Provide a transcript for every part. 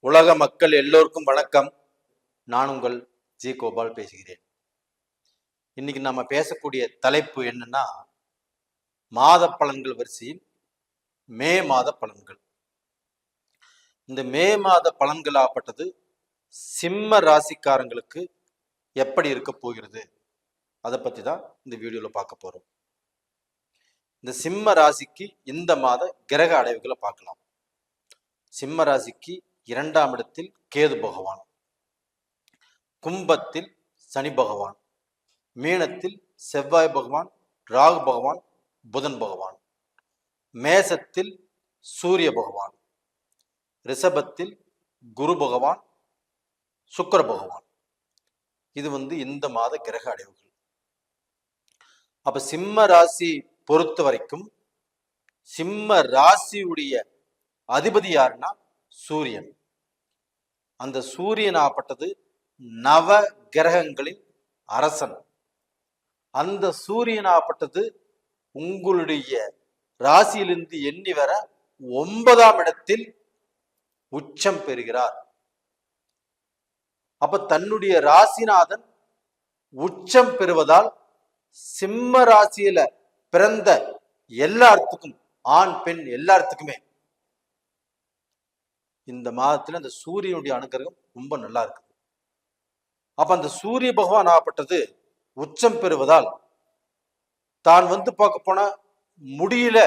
உலக மக்கள் எல்லோருக்கும் வணக்கம். நான் உங்கள் ஜி கோபால் பேசுகிறேன். இன்னைக்கு நம்ம பேசக்கூடிய தலைப்பு என்னன்னா, மாத பலன்கள் வரிசையில் மே மாத பலன்கள். இந்த மே மாத பலன்கள் ஆப்பட்டது சிம்ம ராசிக்காரங்களுக்கு எப்படி இருக்க போகிறது, அதை பத்தி தான் இந்த வீடியோல பார்க்க போறோம். இந்த சிம்ம ராசிக்கு இந்த மாத கிரக அடைவுகளை பார்க்கலாம். சிம்ம ராசிக்கு 2ஆம் இடத்தில் கேது பகவான், கும்பத்தில் சனி பகவான், மீனத்தில் செவ்வாய் பகவான், ராகு பகவான், புதன் பகவான், மேசத்தில் சூரிய பகவான், ரிஷபத்தில் குரு பகவான், சுக்கிர பகவான். இது இந்த மாத கிரக அடைவுகள். அப்ப சிம்ம ராசி பொறுத்த வரைக்கும் சிம்ம ராசியுடைய அதிபதி யாருன்னா சூரியன். அந்த சூரியன் ஆப்பட்டது நவ கிரகங்களின் அரசன். அந்த சூரியன் ஆப்பட்டது உங்களுடைய ராசியிலிருந்து எண்ணி வர 9ஆம் இடத்தில் உச்சம் பெறுகிறார். அப்ப தன்னுடைய ராசிநாதன் உச்சம் பெறுவதால் சிம்ம ராசியில பிறந்த எல்லாத்துக்கும், ஆண் பெண் எல்லாத்துக்குமே இந்த மாதத்துல அந்த சூரியனுடைய அனுகிரகம் ரொம்ப நல்லா இருக்குது. அப்ப அந்த சூரிய பகவான் ஆப்பட்டது உச்சம் பெறுவதால் தான் பார்க்க போன முடியல,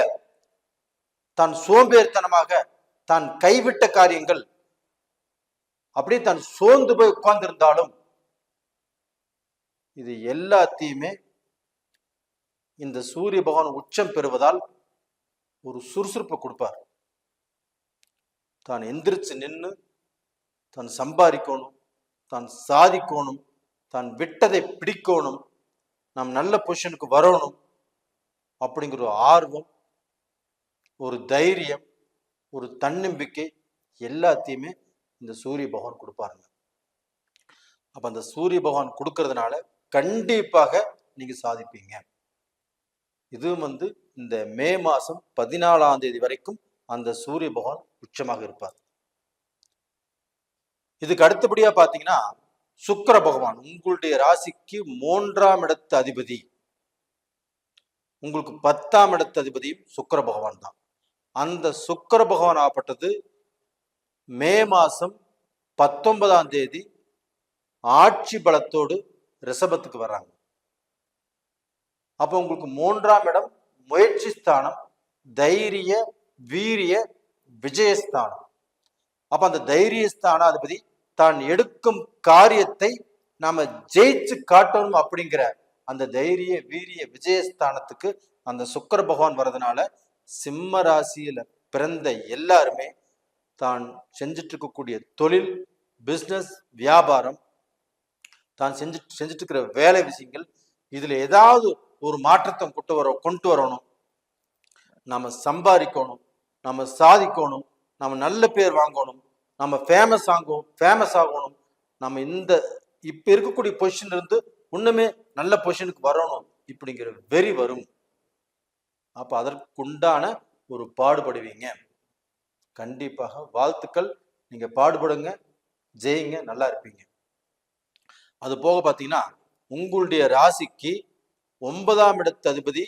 தான் சோம்பேறித்தனமாக தான் கைவிட்ட காரியங்கள் அப்படியே தான் சோர்ந்து போய் உட்கார்ந்து இருந்தாலும் இது எல்லாத்தையுமே இந்த சூரிய பகவான் உச்சம் பெறுவதால் ஒரு சுறுசுறுப்பை கொடுப்பார். தான் எந்திரிச்சு நின்று தான் சம்பாதிக்கணும், தான் சாதிக்கணும், தான் விட்டதை பிடிக்கணும், நாம் நல்ல பொசிஷனுக்கு வரணும் அப்படிங்கிற ஒரு ஆர்வம், ஒரு தைரியம், ஒரு தன்னம்பிக்கை எல்லாத்தையுமே இந்த சூரிய பகவான் கொடுப்பாருங்க. அப்ப அந்த சூரிய பகவான் கொடுக்கறதுனால கண்டிப்பாக நீங்க சாதிப்பீங்க. இதுவும் இந்த மே மாசம் 14ஆம் தேதி வரைக்கும் அந்த சூரிய பகவான் உச்சமாக இருப்பார். இதுக்கு அடுத்தபடியா பாத்தீங்கன்னா சுக்கிர பகவான் உங்களுடைய ராசிக்கு 3ஆம் இடத்து அதிபதி, உங்களுக்கு 10ஆம் இடத்து அதிபதியும் சுக்கிர பகவான் தான். அந்த சுக்கிர பகவான் ஆப்பட்டது மே மாசம் 19ஆம் தேதி ஆட்சி பலத்தோடு ரிஷபத்துக்கு வர்றாங்க. அப்ப உங்களுக்கு 3ஆம் இடம் முயற்சி ஸ்தானம், தைரிய வீரிய விஜயஸ்தானம். அப்ப அந்த தைரியஸ்தான அதிபதி தான் எடுக்கும் காரியத்தை நாம ஜெயிச்சு காட்டணும் அப்படிங்கிற அந்த தைரிய வீரிய விஜயஸ்தானத்துக்கு அந்த சுக்கிர பகவான் வர்றதுனால சிம்ம ராசியில பிறந்த எல்லாருமே தான் செஞ்சுட்டு இருக்கக்கூடிய தொழில், பிசினஸ், வியாபாரம், தான் செஞ்சுட்டு இருக்கிற வேலை விஷயங்கள், இதுல ஏதாவது ஒரு மாற்றத்தை கொண்டு வரணும், நம்ம சம்பாதிக்கணும், நம்ம சாதிக்கணும், நம்ம நல்ல பேர் வாங்கணும், நம்ம ஃபேமஸ் ஆகணும், நம்ம இந்த இப்ப இருக்கக்கூடிய பொசிஷன்ல இருந்து இன்னுமே நல்ல பொசிஷனுக்கு வரணும் இப்படிங்கிற வெறி வரும். அப்ப அதற்குண்டான ஒரு பாடுபடுவீங்க. கண்டிப்பாக வாழ்த்துக்கள். நீங்க பாடுபடுங்க, ஜெயிங்க, நல்லா இருப்பீங்க. அது போக பாத்தீங்கன்னா உங்களுடைய ராசிக்கு 9ஆம் இடத்து அதிபதி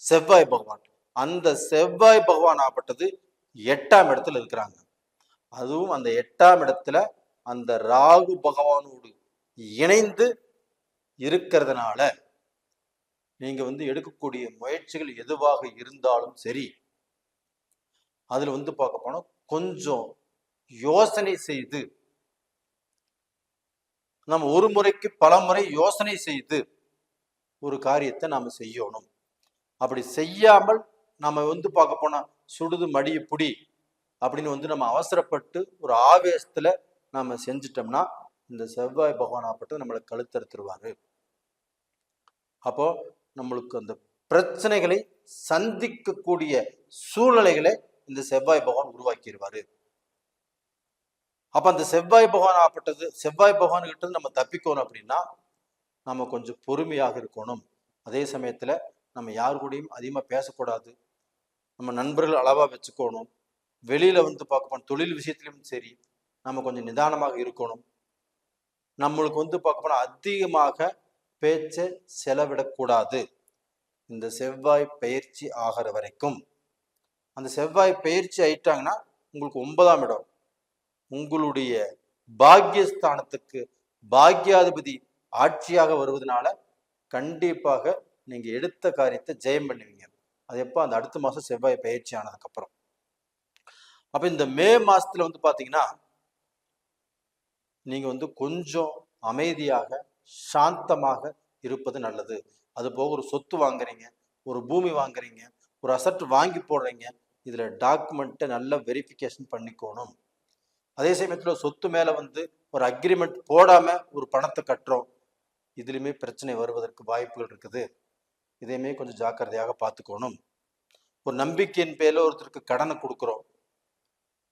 செவ்வாய் பகவான். அந்த செவ்வாய் பகவான் ஆப்பட்டது 8ஆம் இடத்துல இருக்கிறாங்க. அதுவும் அந்த 8ஆம் இடத்துல அந்த ராகு பகவானோடு இணைந்து இருக்கிறதுனால நீங்க எடுக்கக்கூடிய முயற்சிகள் எதுவாக இருந்தாலும் சரி, அதுல பார்க்க போனா கொஞ்சம் யோசனை செய்து, நம்ம ஒரு முறைக்கு பல முறை யோசனை செய்து ஒரு காரியத்தை நாம செய்யணும். அப்படி செய்யாமல் நம்ம பார்க்க போனா சுடுது மடிய புடி அப்படின்னு நம்ம அவசரப்பட்டு ஒரு ஆவேசத்துல நாம செஞ்சிட்டோம்னா இந்த செவ்வாய் பகவான் ஆப்பட்டு நம்மளை கழுத்தறுத்துருவாரு. அப்போ நம்மளுக்கு அந்த பிரச்சனைகளை சந்திக்கக்கூடிய சூழ்நிலைகளை இந்த செவ்வாய் பகவான் உருவாக்கிடுவாரு. அப்ப அந்த செவ்வாய் பகவான் ஆப்பட்டது, செவ்வாய் பகவான் கிட்ட நம்ம தப்பிக்கணும் அப்படின்னா நம்ம கொஞ்சம் பொறுமையாக இருக்கணும். அதே சமயத்துல நம்ம யாரு கூடயும் அதிகமா பேசக்கூடாது, நம்ம நண்பர்கள் அளவா வச்சுக்கணும். வெளியில பார்க்க போன தொழில் விஷயத்திலும் சரி, நம்ம கொஞ்சம் நிதானமாக இருக்கணும். நம்மளுக்கு வந்து பார்க்க போனால் அதிகமாக பேச்சை செலவிடக்கூடாது இந்த செவ்வாய் பயிற்சி ஆகிற வரைக்கும். அந்த செவ்வாய் பயிற்சி ஆயிட்டாங்கன்னா உங்களுக்கு 9ஆம் இடம் உங்களுடைய பாக்கியஸ்தானத்துக்கு பாக்கியாதிபதி ஆட்சியாக வருவதனால கண்டிப்பாக நீங்க எடுத்த காரியத்தை ஜெயம் பண்ணுவீங்க. அது எப்போ? அந்த அடுத்த மாசம் செவ்வாய் பயிற்சி ஆனதுக்கு அப்புறம். அப்ப இந்த மே மாசத்துல வந்து பாத்தீங்கன்னா நீங்க வந்து கொஞ்சம் அமைதியாக சாந்தமாக இருப்பது நல்லது. அது போக ஒரு சொத்து வாங்குறீங்க, ஒரு பூமி வாங்குறீங்க, ஒரு அசட் வாங்கி போடுறீங்க, இதுல டாக்குமெண்ட்டை நல்லா வெரிஃபிகேஷன் பண்ணிக்கணும். அதே சமயத்துல சொத்து மேல வந்து ஒரு அக்ரிமெண்ட் போடாம ஒரு பணத்தை கட்டுறோம், இதுலயுமே பிரச்சனை வருவதற்கு வாய்ப்புகள் இருக்குது. இதையுமே கொஞ்சம் ஜாக்கிரதையாக பார்த்துக்கணும். ஒரு நம்பிக்கையின் பேர்ல ஒருத்தருக்கு கடனை கொடுக்குறோம்,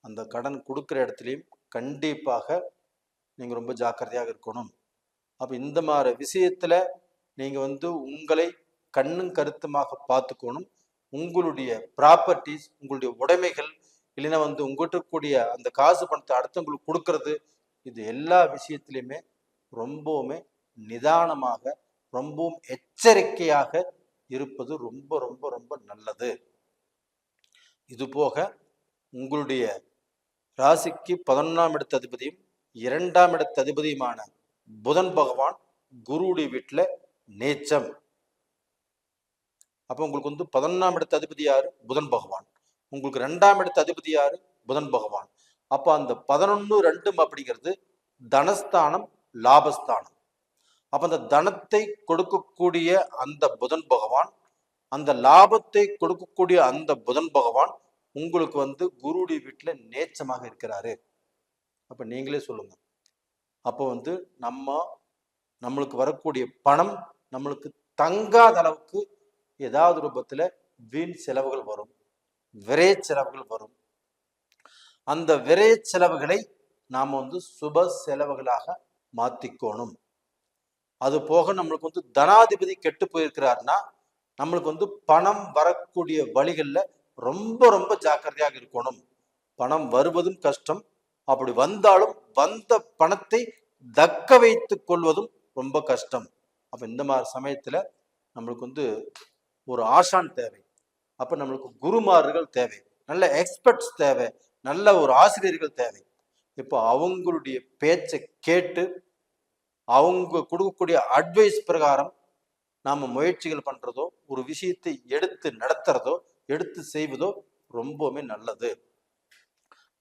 அந்த கடன் கொடுக்குற இடத்துலையும் கண்டிப்பாக நீங்க ரொம்ப ஜாக்கிரதையாக இருக்கணும். அப்ப இந்த மாதிரி விஷயத்துல நீங்க வந்து உங்களை கண்ணும் கருத்துமாக பார்த்துக்கணும். உங்களுடைய ப்ராப்பர்ட்டிஸ், உங்களுடைய உடைமைகள், இல்லைன்னா வந்து உங்கள்கிட்ட கூடிய அந்த காசு பணத்தை அடுத்தவங்களுக்கு கொடுக்கறது, இது எல்லா விஷயத்திலையுமே ரொம்பவுமே நிதானமாக ரொம்பவும் எச்சரிக்கையாக இருப்பது ரொம்ப ரொம்ப ரொம்ப நல்லது. இது போக உங்களுடைய ராசிக்கு 11ஆம் இடத்து அதிபதியும் 2ஆம் இடத்து அதிபதியுமான புதன் பகவான் குருவுடைய வீட்டுல நேச்சம். அப்ப உங்களுக்கு வந்து 11ஆம் இடத்து அதிபதி யாரு? புதன் பகவான். உங்களுக்கு 2ஆம் இடத்து அதிபதி யாரு? புதன் பகவான். அப்ப அந்த 11-2 அப்படிங்கிறது தனஸ்தானம், லாபஸ்தானம். அப்ப அந்த தனத்தை கொடுக்கக்கூடிய அந்த புதன் பகவான், அந்த லாபத்தை கொடுக்கக்கூடிய அந்த புதன் பகவான் உங்களுக்கு வந்து குருவுடைய வீட்டுல நேச்சமாக இருக்கிறாரு. அப்ப நீங்களே சொல்லுங்க, அப்போ வந்து நம்மளுக்கு வரக்கூடிய பணம் நம்மளுக்கு தங்காத அளவுக்கு ஏதாவது ரூபத்துல வீண் செலவுகள் வரும், விரை செலவுகள் வரும். அந்த விரை செலவுகளை நாம வந்து சுப செலவுகளாக மாத்திக்கணும். அது போக நம்மளுக்கு வந்து தனாதிபதி கெட்டு போயிருக்கிறாருன்னா நம்மளுக்கு வந்து பணம் வரக்கூடிய வழிகள்ல ரொம்ப ரொம்ப ஜாக்கிரதையாக இருக்கணும். பணம் வருவதும் கஷ்டம், அப்படி வந்தாலும் வந்த பணத்தை தக்க வைத்துக் கொள்வதும் ரொம்ப கஷ்டம். அப்ப இந்த மாதிரி சமயத்துல நம்மளுக்கு வந்து ஒரு ஆசான் தேவை. அப்ப நம்மளுக்கு குருமார்கள் தேவை, நல்ல எக்ஸ்பர்ட்ஸ் தேவை, நல்ல ஒரு ஆசிரியர்கள் தேவை. இப்போ அவங்களுடைய பேச்சை கேட்டு அவங்க கொடுக்கக்கூடிய அட்வைஸ் பிரகாரம் நாம முயற்சிகள் பண்றதோ, ஒரு விஷயத்தை எடுத்து நடத்துறதோ, எடுத்து செய்வதோ ரொம்பவுமே நல்லது.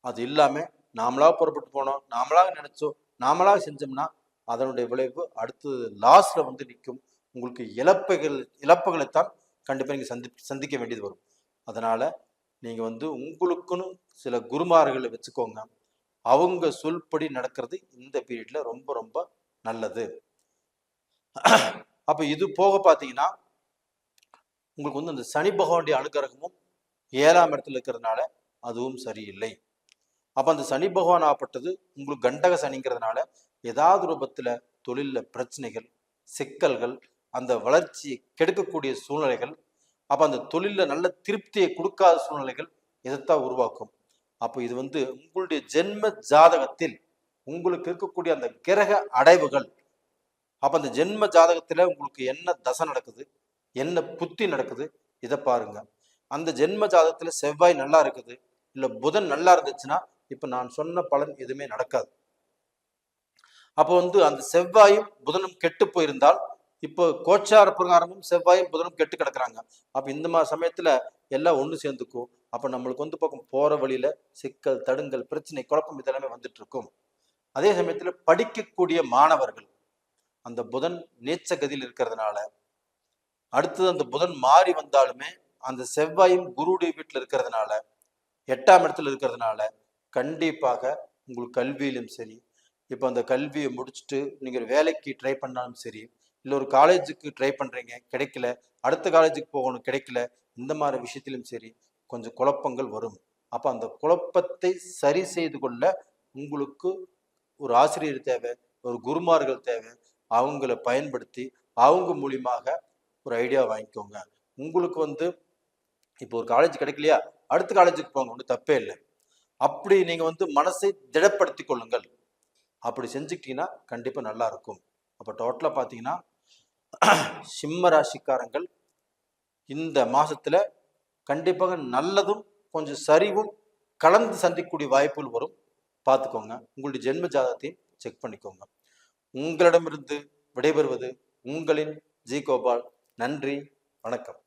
அது இல்லாம நாமளா புறப்பட்டு போனோம், நாமளாக நினைச்சோம், நாமளாக செஞ்சோம்னா அதனுடைய விளைவு அடுத்து லாஸ்ட்ல வந்து நிற்கும். உங்களுக்கு இழப்புகளைத்தான் கண்டிப்பா நீங்க சந்திக்க வேண்டியது வரும். அதனால நீங்க வந்து உங்களுக்குன்னு சில குருமார்களை வச்சுக்கோங்க. அவங்க சொல்படி நடக்கிறது இந்த பீரியட்ல ரொம்ப ரொம்ப நல்லது. அப்ப இது போக பாத்தீங்கன்னா உங்களுக்கு வந்து அந்த சனி பகவானுடைய அனுகிரகமும் 7ஆம் இடத்துல இருக்கிறதுனால அதுவும் சரியில்லை. அப்ப அந்த சனி பகவான் ஆப்பட்டது உங்களுக்கு கண்டக சனிங்கிறதுனால ஏதாவது ரூபத்துல தொழில பிரச்சனைகள், சிக்கல்கள், அந்த வளர்ச்சியை கெடுக்கக்கூடிய சூழ்நிலைகள், அப்ப அந்த தொழில நல்ல திருப்தியை கொடுக்காத சூழ்நிலைகள் இதைத்தான் உருவாக்கும். அப்போ இது வந்து உங்களுடைய ஜென்ம ஜாதகத்தில் உங்களுக்கு இருக்கக்கூடிய அந்த கிரக அடைவுகள். அப்ப அந்த ஜென்ம ஜாதகத்துல உங்களுக்கு என்ன தசை நடக்குது, என்ன புத்தி நடக்குது, இதை பாருங்க. அந்த ஜென்ம ஜாதகத்துல செவ்வாய் நல்லா இருக்குது, இல்ல புதன் நல்லா இருந்துச்சுன்னா இப்ப நான் சொன்ன பலன் எதுவுமே நடக்காது. அப்போ வந்து அந்த செவ்வாயும் புதனும் கெட்டு போயிருந்தால், இப்போ கோச்சார பிரகாரமும் செவ்வாயும் புதனும் கெட்டு கிடக்குறாங்க. அப்ப இந்த மாதிரி சமயத்துல எல்லாம் ஒண்ணு சேர்ந்துக்கும். அப்ப நம்மளுக்கு வந்து பக்கம் போற வழியில சிக்கல், தடுங்கல், பிரச்சனை, குழப்பம் இதெல்லாமே வந்துட்டு இருக்கும். அதே சமயத்துல படிக்கக்கூடிய மாணவர்கள் அந்த புதன் நீச்ச கதியில் இருக்கிறதுனால, அடுத்தது அந்த புதன் மாறி வந்தாலுமே அந்த செவ்வாயும் குருவுடைய வீட்டுல இருக்கிறதுனால, 8ஆம் இடத்துல இருக்கிறதுனால கண்டிப்பாக உங்களுக்கு கல்வியிலும் சரி, இப்போ அந்த கல்வியை முடிச்சுட்டு நீங்க வேலைக்கு ட்ரை பண்ணாலும் சரி, இல்லை ஒரு காலேஜுக்கு ட்ரை பண்றீங்க கிடைக்கல, அடுத்த காலேஜுக்கு போகணும் கிடைக்கல, இந்த மாதிரி விஷயத்திலும் சரி கொஞ்சம் குழப்பங்கள் வரும். அப்ப அந்த குழப்பத்தை சரி செய்து கொள்ள உங்களுக்கு ஒரு ஆசிரியர் தேவை, ஒரு குருமார்கள் தேவை. அவங்கள பயன்படுத்தி அவங்க மூலியமாக ஒரு ஐடியா வாங்கிக்கோங்க. உங்களுக்கு வந்து இப்போ ஒரு காலேஜ் கிடைக்கலையா, அடுத்த காலேஜுக்கு போங்க, ஒன்றும் தப்பே இல்லை. அப்படி நீங்க வந்து மனசை திடப்படுத்தி கொள்ளுங்கள். அப்படி செஞ்சுக்கிட்டீங்கன்னா கண்டிப்பா நல்லா இருக்கும். அப்ப டோட்டலா பாத்தீங்கன்னா சிம்ம ராசிக்காரங்கள் இந்த மாசத்துல கண்டிப்பாக நல்லதும் கொஞ்சம் சரிவும் கலந்து சந்திக்கக்கூடிய வாய்ப்புகள் வரும். பார்த்துக்கோங்க. உங்களுடைய ஜென்ம ஜாதகத்தையும் செக் பண்ணிக்கோங்க. உங்களிடமிருந்து விடைபெறுவது உங்களின் ஜி கோபால். நன்றி, வணக்கம்.